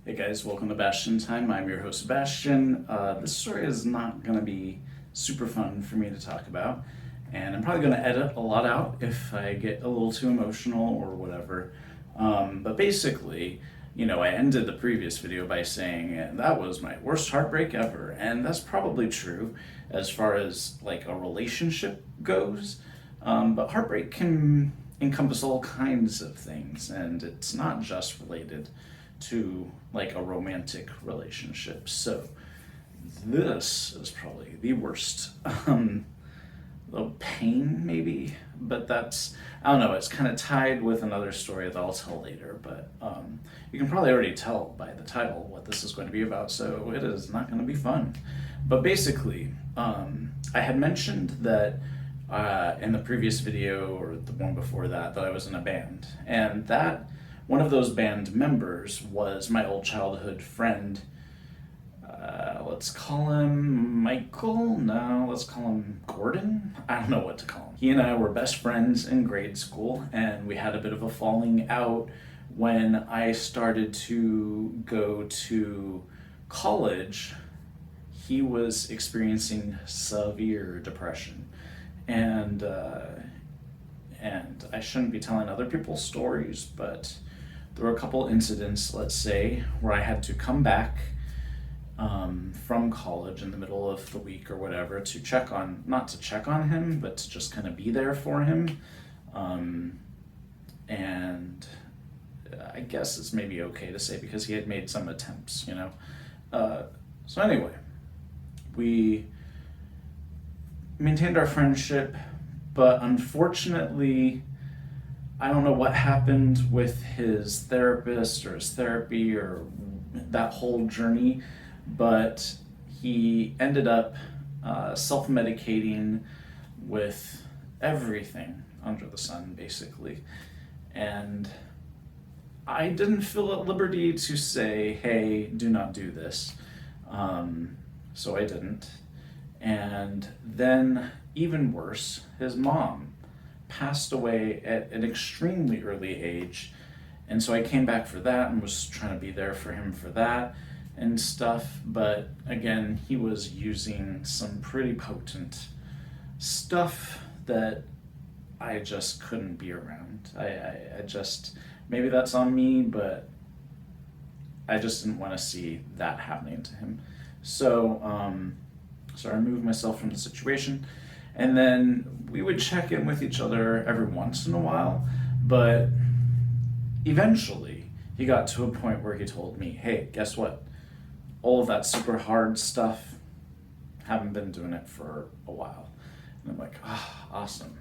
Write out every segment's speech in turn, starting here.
Hey guys, welcome to Bastion Time. I'm your host, Sebastian. This story is not going to be super fun for me to talk about, and I'm probably going to edit a lot out if I get a little too emotional or whatever. But basically, I ended the previous video by saying that was my worst heartbreak ever, and that's probably true as far as like a relationship goes. But heartbreak can encompass all kinds of things, and it's not just related to like a romantic relationship. So this is probably the worst. Little pain maybe, but that's, I don't know, it's kind of tied with another story that I'll tell later, but you can probably already tell by the title what this is going to be about, so it is not going to be fun. But basically, I had mentioned that in the previous video or the one before that I was in a band, and that one of those band members was my old childhood friend. Let's call him Michael. No, let's call him Gordon. I don't know what to call him. He and I were best friends in grade school, and we had a bit of a falling out when I started to go to college. He was experiencing severe depression, and I shouldn't be telling other people's stories, but there were a couple incidents, let's say, where I had to come back from college in the middle of the week or whatever to check on, not to check on him, but to just kind of be there for him. And I guess it's maybe okay to say because he had made some attempts, So anyway, we maintained our friendship, but unfortunately, I don't know what happened with his therapist or his therapy or that whole journey, but he ended up self-medicating with everything under the sun, basically. And I didn't feel at liberty to say, hey, do not do this. So I didn't. And then, even worse, his mom passed away at an extremely early age, and so I came back for that and was trying to be there for him for that and stuff. But again, he was using some pretty potent stuff that I just couldn't be around. I just, maybe that's on me, but I just didn't want to see that happening to him. So I removed myself from the situation. And then we would check in with each other every once in a while, but eventually he got to a point where he told me, hey, guess what? All of that super hard stuff, haven't been doing it for a while. And I'm like, awesome.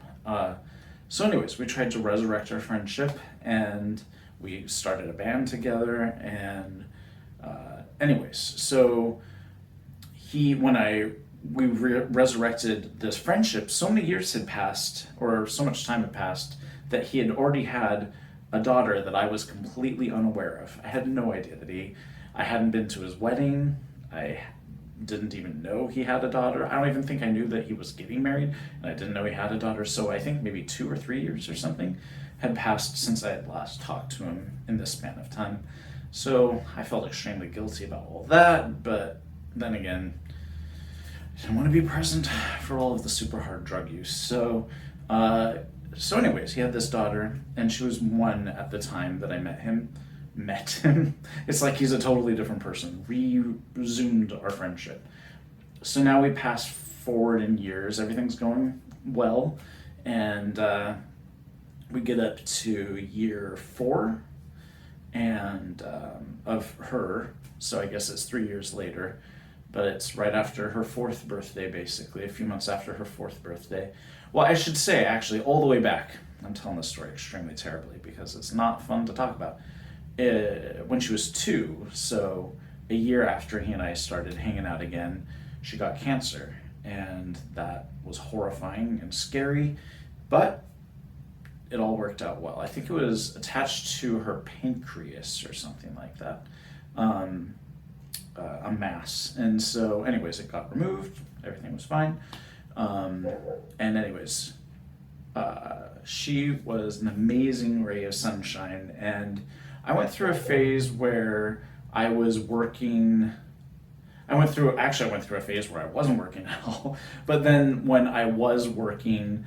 So anyways, we tried to resurrect our friendship, and we started a band together, and so we resurrected this friendship, so many years had passed, or so much time had passed, that he had already had a daughter that I was completely unaware of. I had no idea I hadn't been to his wedding. I didn't even know he had a daughter. I don't even think I knew that he was getting married, and I didn't know he had a daughter. So I think maybe 2 or 3 years or something had passed since I had last talked to him in this span of time. So I felt extremely guilty about all that, but then again, I didn't want to be present for all of the super hard drug use. So anyways, he had this daughter, and she was 1 at the time that I met him. It's like he's a totally different person. We resumed our friendship. So now we pass forward in years. Everything's going well, and we get up to year 4 and of her. So I guess it's 3 years later. But it's right after her 4th birthday, basically, a few months after her 4th birthday. Well, I should say, actually, all the way back. I'm telling this story extremely terribly because it's not fun to talk about. When she was 2, so a year after he and I started hanging out again, she got cancer. And that was horrifying and scary, but it all worked out well. I think it was attached to her pancreas or something like that. A mass, and so anyways, it got removed, everything was fine, and anyways, she was an amazing ray of sunshine, and I went through a phase where I was working. I went through a phase where I wasn't working at all. But then when I was working,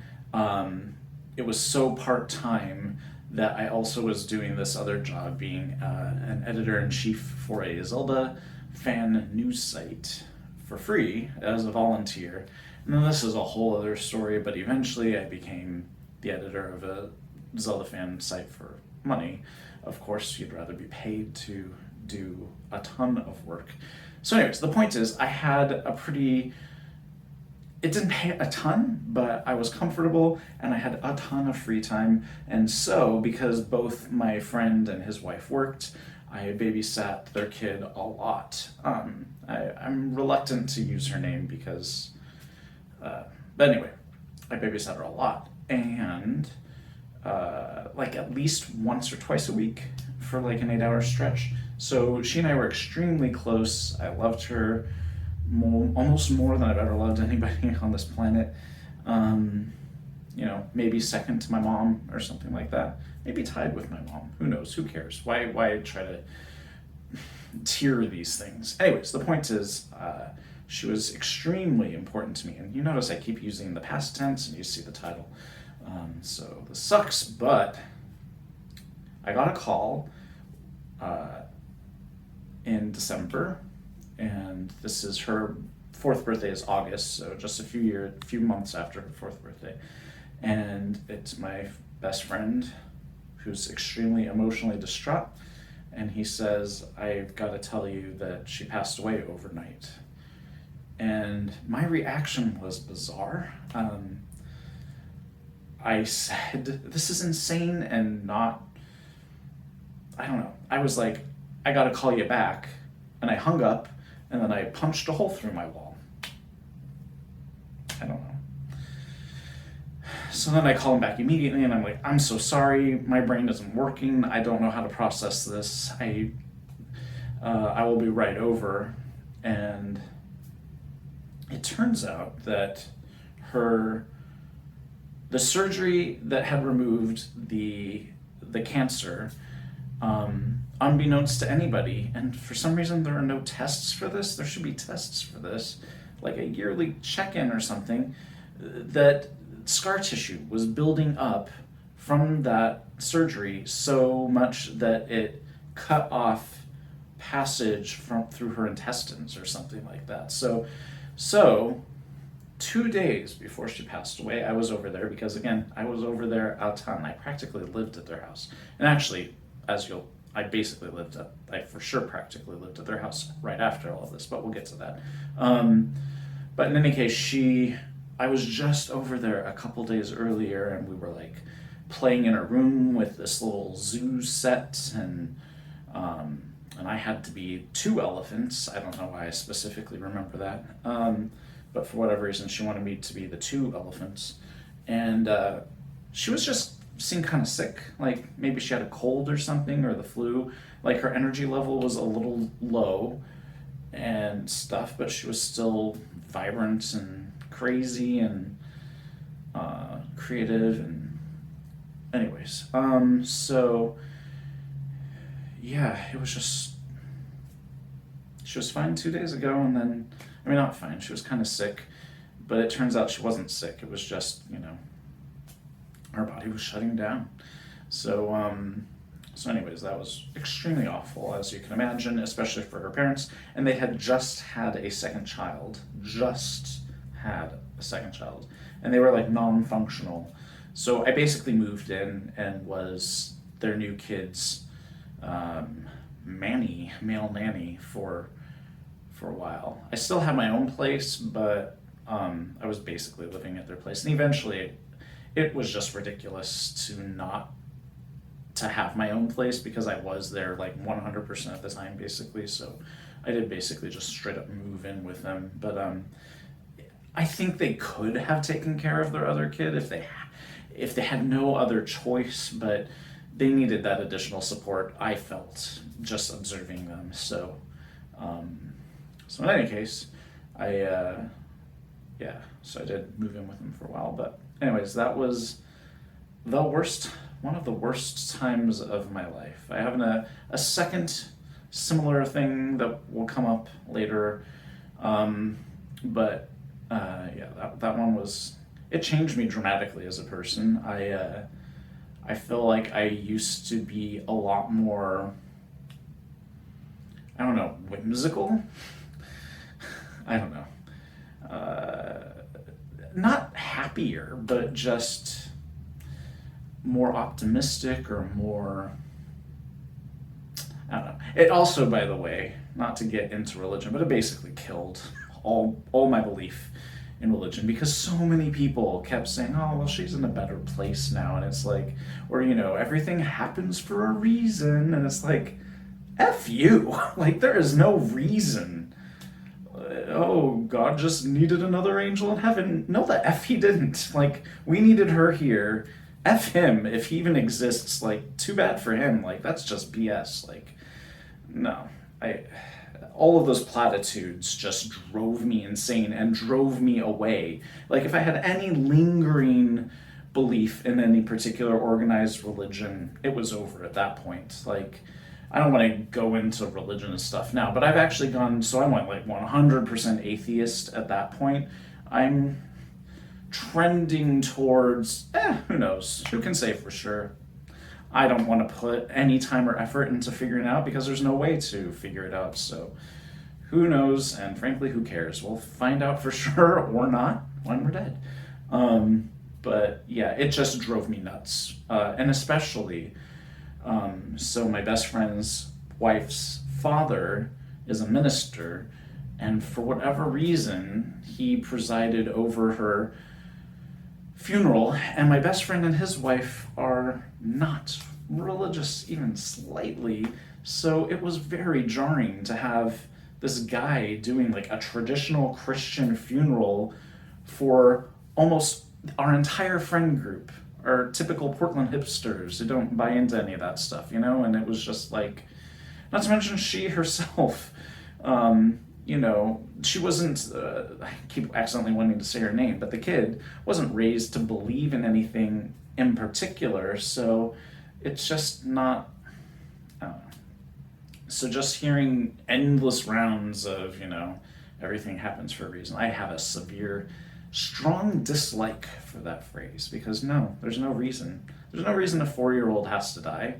it was so part time that I also was doing this other job, being an editor in chief for a Zelda fan news site for free as a volunteer. And then this is a whole other story, but eventually I became the editor of a Zelda fan site for money. Of course, you'd rather be paid to do a ton of work. So anyways, the point is I had it didn't pay a ton, but I was comfortable and I had a ton of free time. And so, because both my friend and his wife worked, I babysat their kid a lot. I'm reluctant to use her name because, but anyway, I babysat her a lot. And like at least once or twice a week for like an 8-hour stretch. So she and I were extremely close. I loved her almost more than I've ever loved anybody on this planet. Maybe second to my mom or something like that. Maybe tied with my mom. Who knows? Who cares? Why try to tier these things? Anyways, the point is, she was extremely important to me. And you notice I keep using the past tense, and you see the title. So this sucks, but I got a call in December, and this is her 4th birthday is August, so just a few months after her 4th birthday. And it's my best friend who's extremely emotionally distraught, and he says, I've got to tell you that she passed away overnight. And my reaction was bizarre. I said, this is insane and not, I don't know. I was like, I gotta call you back. And I hung up, and then I punched a hole through my wall. I don't know. So then I call him back immediately, and I'm like, I'm so sorry, my brain isn't working, I don't know how to process this, I will be right over. And it turns out that the surgery that had removed the cancer, unbeknownst to anybody, and for some reason there are no tests for this. There should be tests for this, like a yearly check-in or something, that scar tissue was building up from that surgery so much that it cut off passage through her intestines or something like that. So 2 days before she passed away, I was over there because, again, I was over there a ton. I practically lived at their house. And actually, I for sure practically lived at their house right after all of this, but we'll get to that. But in any case, I was just over there a couple days earlier, and we were like playing in a room with this little zoo set, and I had to be 2 elephants. I don't know why I specifically remember that. But for whatever reason, she wanted me to be the 2 elephants. And she was just seemed kind of sick. Like maybe she had a cold or something, or the flu. Like her energy level was a little low and stuff, but she was still vibrant and crazy and creative. And anyways, so yeah, it was just, she was fine 2 days ago, and then, I mean, not fine, she was kind of sick, but it turns out she wasn't sick. It was just, her body was shutting down. So anyways, that was extremely awful, as you can imagine, especially for her parents. And they had just had a second child. And they were like non-functional. So I basically moved in and was their new kid's male nanny for a while. I still had my own place, but I was basically living at their place. And eventually it was just ridiculous to have my own place, because I was there like 100% of the time basically. So I did basically just straight up move in with them. But I think they could have taken care of their other kid if they had no other choice, but they needed that additional support, I felt, just observing them. So in any case, so I did move in with them for a while. But anyways, that was one of the worst times of my life. I have a second similar thing that will come up later. But yeah, that one was, it changed me dramatically as a person. I feel like I used to be a lot more, I don't know, whimsical. I don't know. Not happier, but just more optimistic or more, I don't know. It also, by the way, not to get into religion, but it basically killed all my belief in religion, because so many people kept saying, oh, well, she's in a better place now. And it's like, or, everything happens for a reason. And it's like, F you. Like, there is no reason. Oh, God just needed another angel in heaven. No, the F he didn't. Like, we needed her here. F him, if he even exists. Like, too bad for him. Like, that's just BS. Like, no. All of those platitudes just drove me insane and drove me away. Like, if I had any lingering belief in any particular organized religion, it was over at that point. Like, I don't want to go into religion and stuff now, but I've actually gone, so I went like 100% atheist at that point. I'm trending towards, who knows? Who can say for sure? I don't want to put any time or effort into figuring it out because there's no way to figure it out. So who knows? And frankly, who cares? We'll find out for sure or not when we're dead. But yeah, it just drove me nuts. And especially, so my best friend's wife's father is a minister, and for whatever reason, he presided over her funeral, and my best friend and his wife are not religious even slightly, so it was very jarring to have this guy doing like a traditional Christian funeral for almost our entire friend group, our typical Portland hipsters who don't buy into any of that stuff, and it was just like, not to mention she herself, she wasn't, I keep accidentally wanting to say her name, but the kid wasn't raised to believe in anything in particular, so it's just not, I don't know. So just hearing endless rounds of, everything happens for a reason. I have a strong dislike for that phrase, because no, there's no reason. There's no reason a 4-year-old has to die.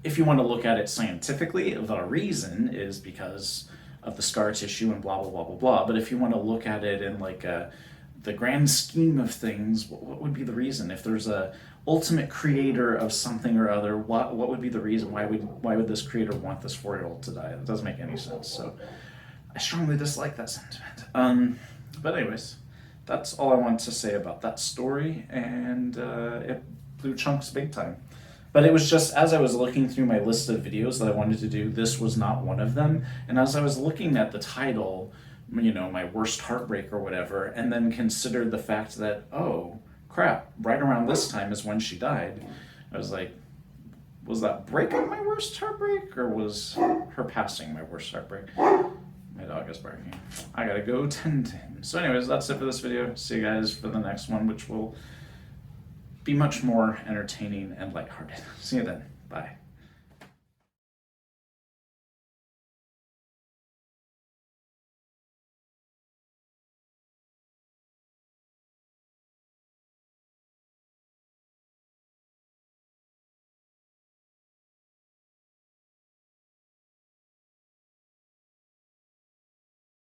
If you want to look at it scientifically, the reason is because of the scar tissue and blah, blah, blah, blah, blah. But if you want to look at it in like the grand scheme of things, what would be the reason? If there's a ultimate creator of something or other, what would be the reason? Why would this creator want this 4-year-old to die? That doesn't make any sense. So I strongly dislike that sentiment. But anyways, that's all I want to say about that story, and it blew chunks big time. But it was just, as I was looking through my list of videos that I wanted to do, this was not one of them. And as I was looking at the title, my worst heartbreak or whatever, and then considered the fact that, oh, crap, right around this time is when she died, I was like, was that breakup my worst heartbreak, or was her passing my worst heartbreak? My dog is barking. I gotta go tend to him. So anyways, that's it for this video. See you guys for the next one, which will be much more entertaining and lighthearted. See you then. Bye.